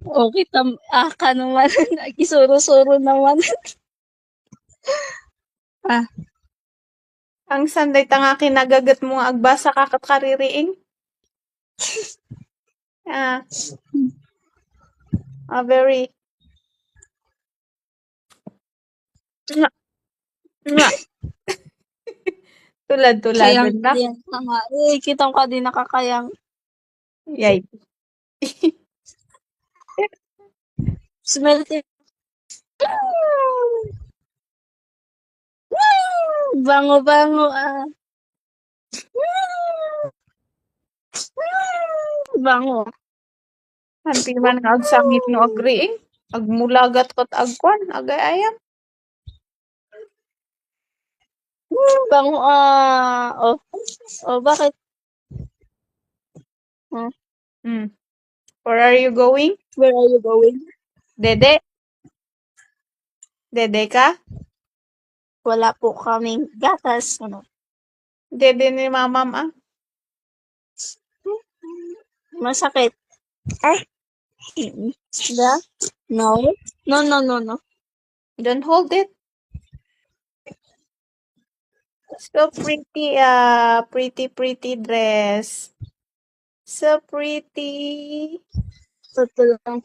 O kita ka naman, nagisuro-suro naman. Ah, Ang sanday tanga kinagagat mo nga agbasa kakat kaririing. Ah, very nga nga kayang tulad-tuladan ba? yan nga. Kitang ka din nakakayang. Yay. Smell it. Bango-bango ah. Bango. Hanpi man nga agsangit no agriing. Agmulagat kot agkwan, agay ayam. Bango ah. Oh, bakit? Where are you going? Where are you going? Dede? Dede ka? Wala po kaming gatas. Ano? Dede ni mamam ah. Masakit. Ay. Da? No? No. Don't hold it. So pretty, pretty dress. So pretty. Totoo lang